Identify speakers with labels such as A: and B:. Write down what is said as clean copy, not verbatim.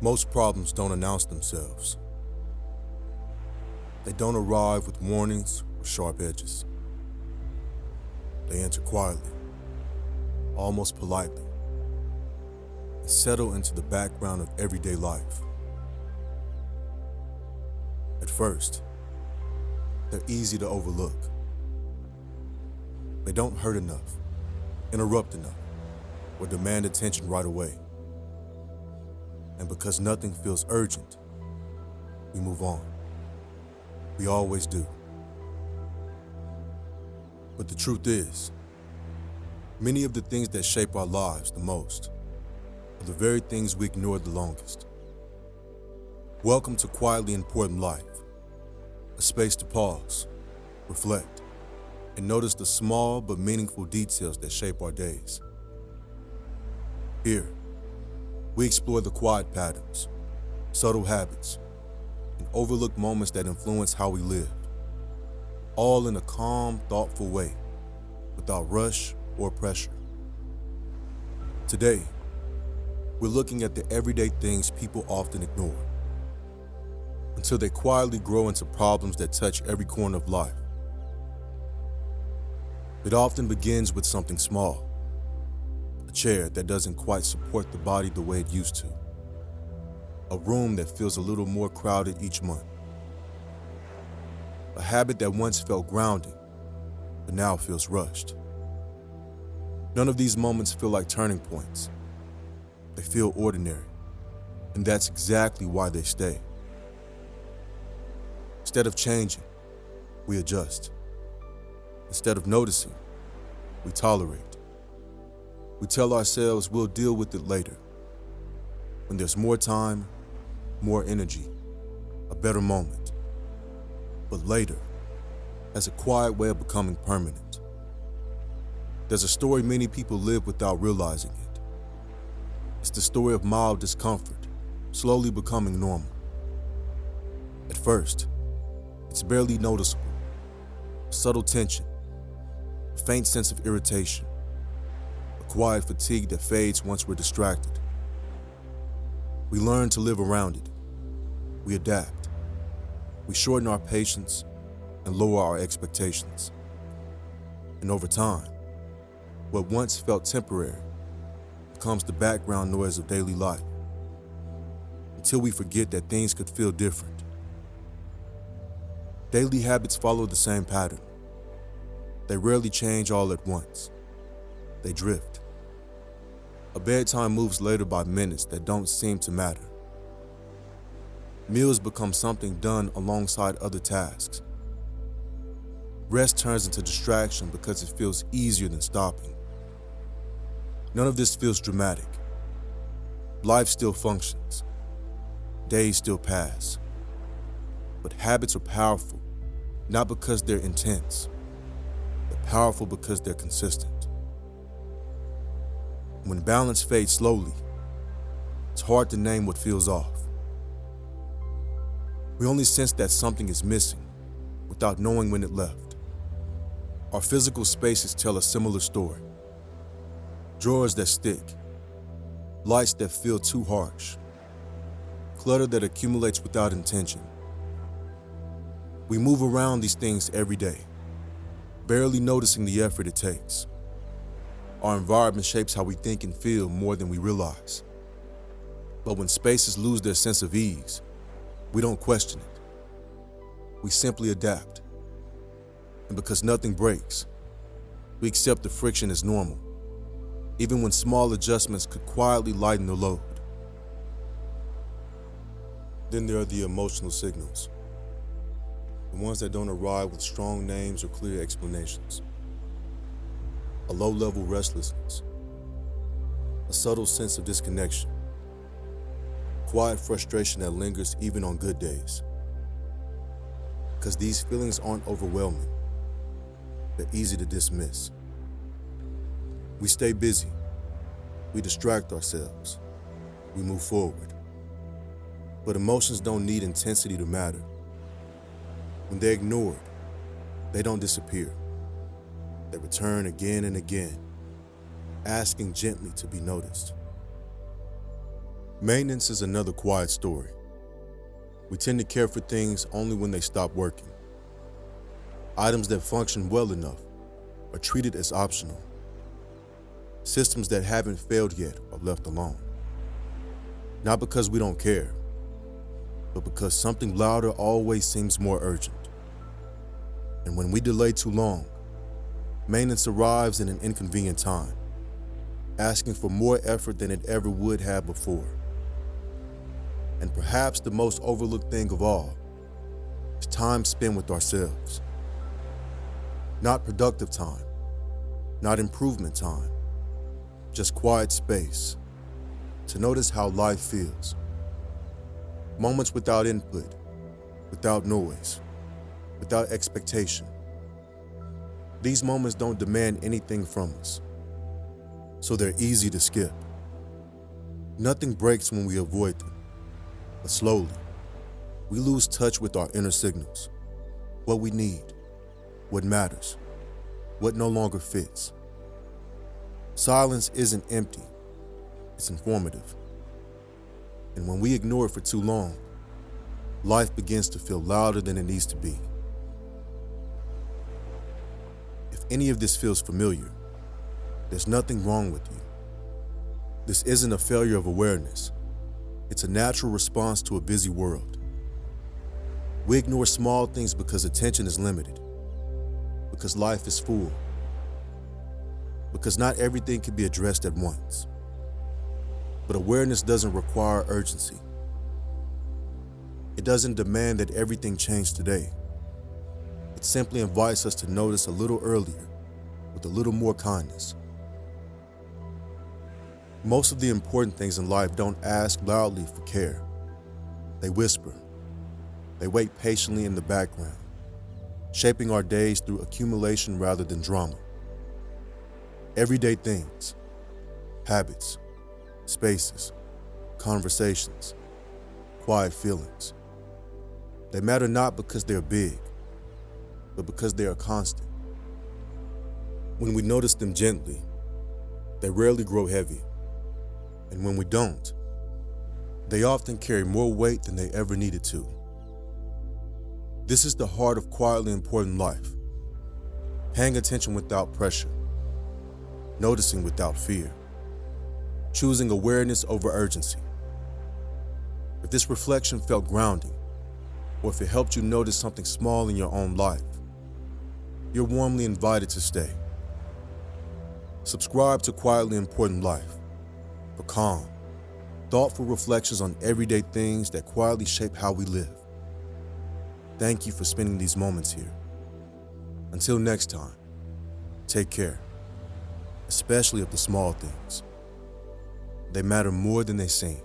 A: Most problems don't announce themselves. They don't arrive with warnings or sharp edges. They enter quietly, almost politely, and settle into the background of everyday life. At first, they're easy to overlook. They don't hurt enough, interrupt enough, or demand attention right away. And because nothing feels urgent, we move on. We always do. But the truth is, many of the things that shape our lives the most are the very things we ignore the longest. Welcome to Quietly Important Life, a space to pause, reflect, and notice the small but meaningful details that shape our days. Here, we explore the quiet patterns, subtle habits, and overlooked moments that influence how we live, all in a calm, thoughtful way, without rush or pressure. Today, we're looking at the everyday things people often ignore, until they quietly grow into problems that touch every corner of life. It often begins with something small, a chair that doesn't quite support the body the way it used to, a room that feels a little more crowded each month, a habit that once felt grounding, but now feels rushed. None of these moments feel like turning points. They feel ordinary, and that's exactly why they stay. Instead of changing, we adjust. Instead of noticing, we tolerate. We tell ourselves we'll deal with it later, when there's more time, more energy, a better moment. But later has a quiet way of becoming permanent. There's a story many people live without realizing it. It's the story of mild discomfort, slowly becoming normal. At first, it's barely noticeable, a subtle tension, a faint sense of irritation, a quiet fatigue that fades once we're distracted. We learn to live around it. We adapt. We shorten our patience and lower our expectations. And over time, what once felt temporary becomes the background noise of daily life, until we forget that things could feel different. Daily habits follow the same pattern. They rarely change all at once. They drift. A bedtime moves later by minutes that don't seem to matter. Meals become something done alongside other tasks. Rest turns into distraction because it feels easier than stopping. None of this feels dramatic. Life still functions. Days still pass. But habits are powerful, not because they're intense. They're powerful because they're consistent. When balance fades slowly, it's hard to name what feels off. We only sense that something is missing without knowing when it left. Our physical spaces tell a similar story. Drawers that stick, lights that feel too harsh, clutter that accumulates without intention. We move around these things every day, barely noticing the effort it takes. Our environment shapes how we think and feel more than we realize. But when spaces lose their sense of ease, we don't question it. We simply adapt. And because nothing breaks, we accept the friction as normal, even when small adjustments could quietly lighten the load. Then there are the emotional signals, the ones that don't arrive with strong names or clear explanations. A low-level restlessness, a subtle sense of disconnection, quiet frustration that lingers even on good days. Because these feelings aren't overwhelming, they're easy to dismiss. We stay busy, we distract ourselves, we move forward. But emotions don't need intensity to matter. When they're ignored, they don't disappear. They return again and again, asking gently to be noticed. Maintenance is another quiet story. We tend to care for things only when they stop working. Items that function well enough are treated as optional. Systems that haven't failed yet are left alone. Not because we don't care, but because something louder always seems more urgent. And when we delay too long, maintenance arrives in an inconvenient time, asking for more effort than it ever would have before. And perhaps the most overlooked thing of all is time spent with ourselves. Not productive time, not improvement time, just quiet space to notice how life feels. Moments without input, without noise, without expectation. These moments don't demand anything from us, so they're easy to skip. Nothing breaks when we avoid them, but slowly, we lose touch with our inner signals, what we need, what matters, what no longer fits. Silence isn't empty, it's informative. And when we ignore it for too long, life begins to feel louder than it needs to be. If any of this feels familiar, there's nothing wrong with you. This isn't a failure of awareness. It's a natural response to a busy world. We ignore small things because attention is limited, because life is full, because not everything can be addressed at once. But awareness doesn't require urgency. It doesn't demand that everything change today. It simply invites us to notice a little earlier, with a little more kindness. Most of the important things in life don't ask loudly for care. They whisper. They wait patiently in the background, shaping our days through accumulation rather than drama. Everyday things, habits, spaces, conversations, quiet feelings. They matter not because they're big, but because they are constant. When we notice them gently, they rarely grow heavy. And when we don't, they often carry more weight than they ever needed to. This is the heart of quietly important life. Paying attention without pressure, noticing without fear, choosing awareness over urgency. If this reflection felt grounding, or if it helped you notice something small in your own life, you're warmly invited to stay. Subscribe to Quietly Important Life for calm, thoughtful reflections on everyday things that quietly shape how we live. Thank you for spending these moments here. Until next time, take care, especially of the small things. They matter more than they seem.